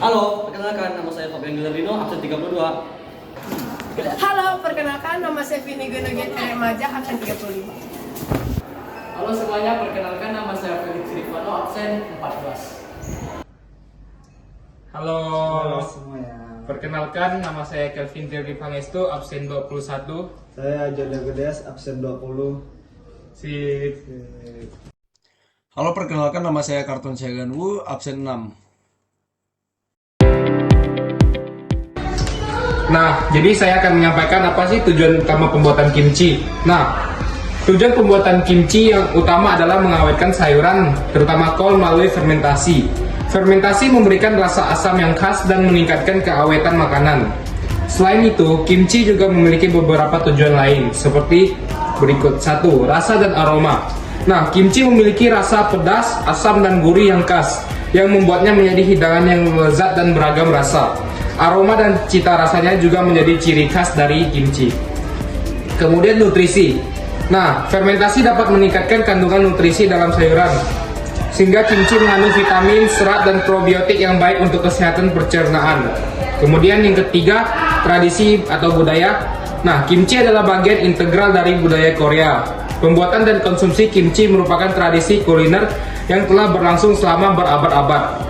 Halo, perkenalkan nama saya Fabian Gilardino, absen 32. Halo, perkenalkan nama saya Vini Gunoget Remaja, absen 35. Halo semuanya, perkenalkan nama saya Felix Rifano, absen 14. Halo, semuanya. perkenalkan nama saya Kelvin Tirdi Pangestu, absen 21. Saya Joda Gedes, absen 20. Sip. Halo, perkenalkan nama saya Karton Syaganwu, absen 6. Nah, jadi saya akan menyampaikan apa sih tujuan utama pembuatan kimchi. Nah, tujuan pembuatan kimchi yang utama adalah mengawetkan sayuran, terutama kol melalui fermentasi. Fermentasi memberikan rasa asam yang khas dan meningkatkan keawetan makanan. Selain itu, kimchi juga memiliki beberapa tujuan lain, seperti berikut. 1. Rasa dan aroma. Nah, kimchi memiliki rasa pedas, asam, dan gurih yang khas, yang membuatnya menjadi hidangan yang lezat dan beragam rasa. Aroma dan cita rasanya juga menjadi ciri khas dari kimchi. Kemudian nutrisi. Nah, fermentasi dapat meningkatkan kandungan nutrisi dalam sayuran, sehingga kimchi mengandung vitamin, serat, dan probiotik yang baik untuk kesehatan pencernaan. Kemudian yang ketiga, tradisi atau budaya. Nah, kimchi adalah bagian integral dari budaya Korea. Pembuatan dan konsumsi kimchi merupakan tradisi kuliner yang telah berlangsung selama berabad-abad.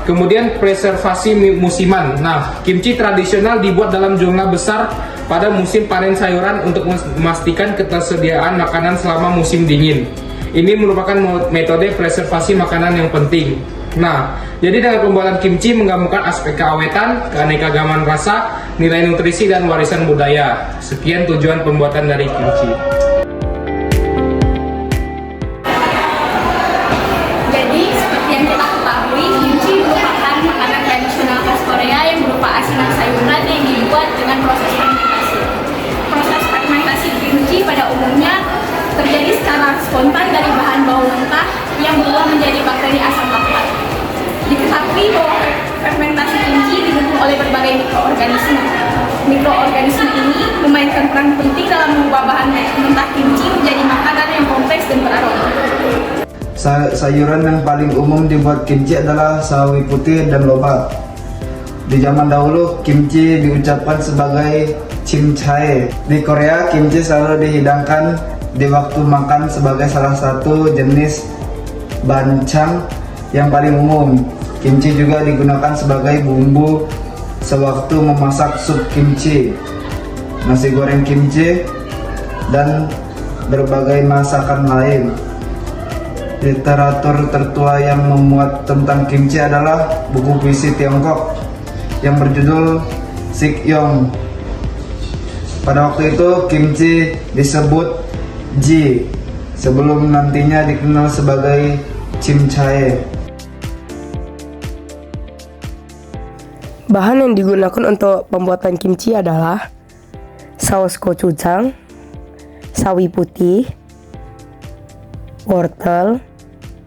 Kemudian preservasi musiman. Nah, kimchi tradisional dibuat dalam jumlah besar pada musim panen sayuran untuk memastikan ketersediaan makanan selama musim dingin. Ini merupakan metode preservasi makanan yang penting. Nah, jadi dengan pembuatan kimchi menggabungkan aspek keawetan, keanekaragaman rasa, nilai nutrisi, dan warisan budaya. Sekian tujuan pembuatan dari kimchi. Jadi, seperti yang kita ketahui, kimchi merupakan makanan tradisional khas Korea yang berupa asinan sayuran yang dibuat dengan proses fermentasi. Proses fermentasi kimchi pada umumnya terjadi secara spontan dari bahan bawang mentah yang berubah menjadi bakteri asam laktat. Diketahui bahwa fermentasi kimchi didukung oleh berbagai mikroorganisme. Mikroorganisme ini memainkan peran penting dalam mengubah bahan mentah kimchi menjadi makanan yang kompleks dan beraroma. Sayuran yang paling umum dibuat kimchi adalah sawi putih dan lobak. Di zaman dahulu, kimchi diucapkan sebagai chimchae. Di Korea, kimchi selalu dihidangkan di waktu makan sebagai salah satu jenis bancang yang paling umum. Kimchi juga digunakan sebagai bumbu sewaktu memasak sup kimchi, nasi goreng kimchi, dan berbagai masakan lain. Literatur tertua yang memuat tentang kimchi adalah buku puisi Tiongkok yang berjudul Sikyong. Pada waktu itu, kimchi disebut ji, sebelum nantinya dikenal sebagai chimchae. Bahan yang digunakan untuk pembuatan kimchi adalah saus gochujang, sawi putih, wortel,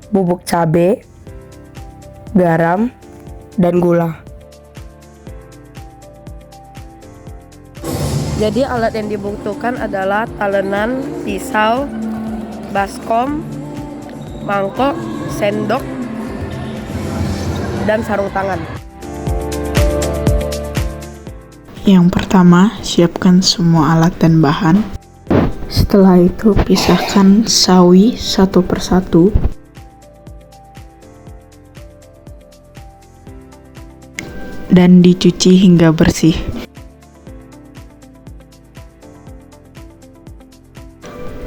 bubuk cabai, garam, dan gula. Jadi alat yang dibutuhkan adalah talenan, pisau, baskom, mangkok, sendok, dan sarung tangan. Yang pertama, siapkan semua alat dan bahan. Setelah itu, pisahkan sawi satu persatu. Dan dicuci hingga bersih.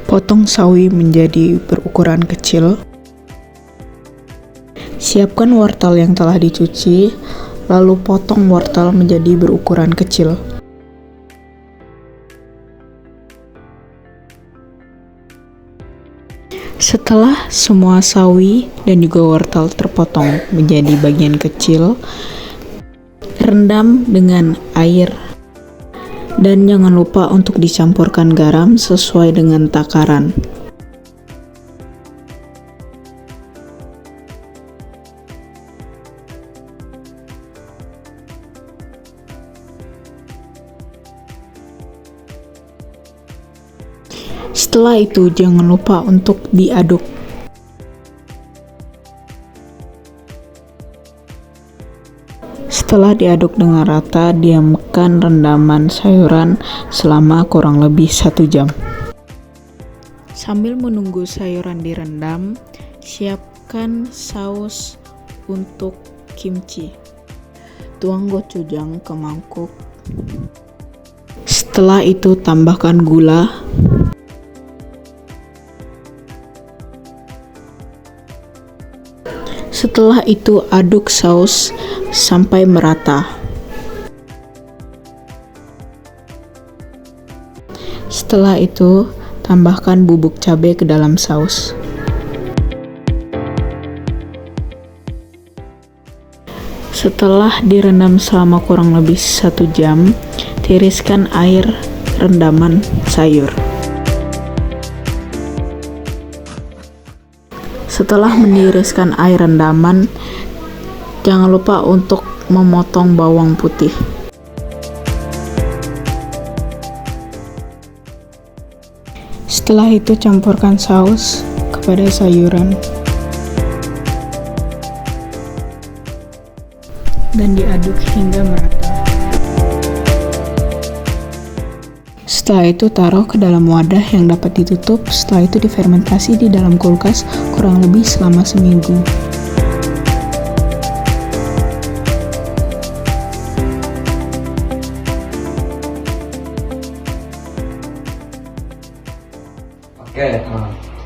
Potong sawi menjadi berukuran kecil. Siapkan wortel yang telah dicuci, lalu potong wortel menjadi berukuran kecil. Setelah semua sawi dan juga wortel terpotong menjadi bagian kecil, rendam dengan air. Dan jangan lupa untuk dicampurkan garam sesuai dengan takaran. Setelah itu, jangan lupa untuk diaduk. Setelah diaduk dengan rata, diamkan rendaman sayuran selama kurang lebih 1 jam. Sambil menunggu sayuran direndam, siapkan saus untuk kimchi. Tuang gochujang ke mangkuk. Setelah itu tambahkan gula. Setelah itu aduk saus sampai merata. Setelah itu tambahkan bubuk cabai ke dalam saus. Setelah direndam selama kurang lebih 1 jam, tiriskan air rendaman sayur. Setelah meniriskan air rendaman, jangan lupa untuk memotong bawang putih. Setelah itu campurkan saus kepada sayuran dan diaduk hingga merata. Setelah itu taruh ke dalam wadah yang dapat ditutup. Setelah itu difermentasi di dalam kulkas kurang lebih selama seminggu. Oke,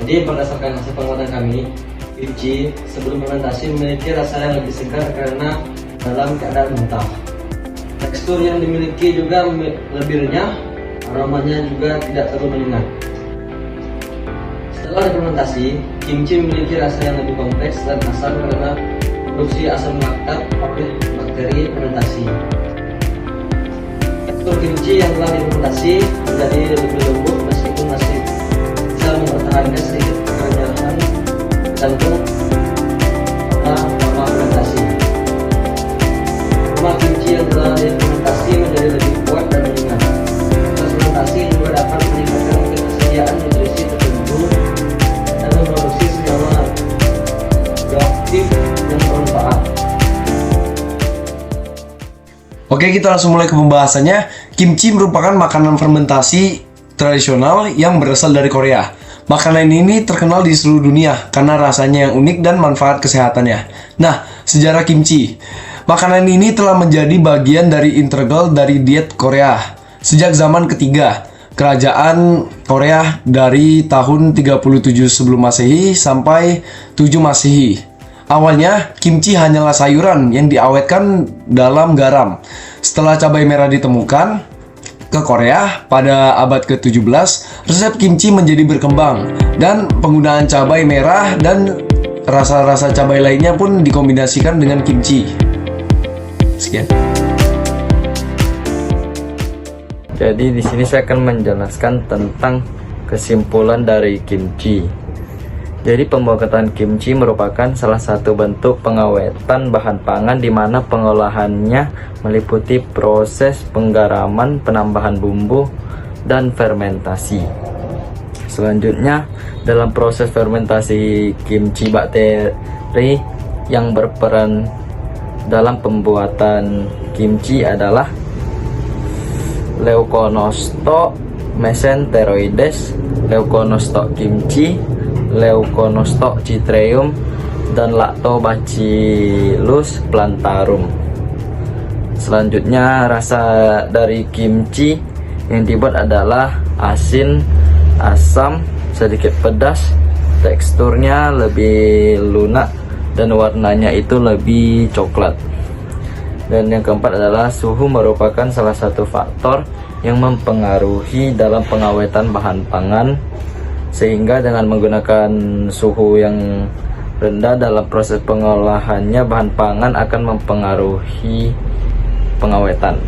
jadi berdasarkan hasil pengamatan kami, kimchi sebelum fermentasi memiliki rasa yang lebih segar karena dalam keadaan mentah. Tekstur yang dimiliki juga lebih renyah, aromanya juga tidak terlalu menyengat. Setelah fermentasi, kimchi memiliki rasa yang lebih kompleks dan asam karena produksi asam laktat oleh bakteri fermentasi. Tekstur kimchi yang telah difermentasi menjadi lebih lembut meskipun masih bisa mempertahankan sedikit kerenyahan tergantung lama fermentasi. Aroma kimchi yang telah difermentasi menjadi lebih kuat dan menyengat. Fermentasi juga dapat meningkatkan ketersediaan nutrisi tertentu dan memproduksi senyawa bioaktif yang bermanfaat. Oke, kita langsung mulai ke pembahasannya. Kimchi merupakan makanan fermentasi tradisional yang berasal dari Korea. Makanan ini terkenal di seluruh dunia karena rasanya yang unik dan manfaat kesehatannya. Nah, sejarah kimchi. Makanan ini telah menjadi bagian dari integral dari diet Korea sejak zaman ketiga kerajaan Korea dari tahun 37 sebelum Masehi sampai 7 Masehi. Awalnya, kimchi hanyalah sayuran yang diawetkan dalam garam. Setelah cabai merah ditemukan ke Korea pada abad ke-17, resep kimchi menjadi berkembang dan penggunaan cabai merah dan rasa-rasa cabai lainnya pun dikombinasikan dengan kimchi. Sekian. Jadi di sini saya akan menjelaskan tentang kesimpulan dari kimchi. Jadi pembuatan kimchi merupakan salah satu bentuk pengawetan bahan pangan di mana pengolahannya meliputi proses penggaraman, penambahan bumbu, dan fermentasi. Selanjutnya, dalam proses fermentasi kimchi, bakteri yang berperan dalam pembuatan kimchi adalah Leuconostoc mesenteroides, Leuconostoc kimchi, Leuconostoc citreum, dan Lactobacillus plantarum. Selanjutnya, rasa dari kimchi yang dibuat adalah asin, asam, sedikit pedas, teksturnya lebih lunak, dan warnanya itu lebih coklat. Dan yang keempat adalah suhu merupakan salah satu faktor yang mempengaruhi dalam pengawetan bahan pangan, sehingga dengan menggunakan suhu yang rendah dalam proses pengolahannya, bahan pangan akan mempengaruhi pengawetan.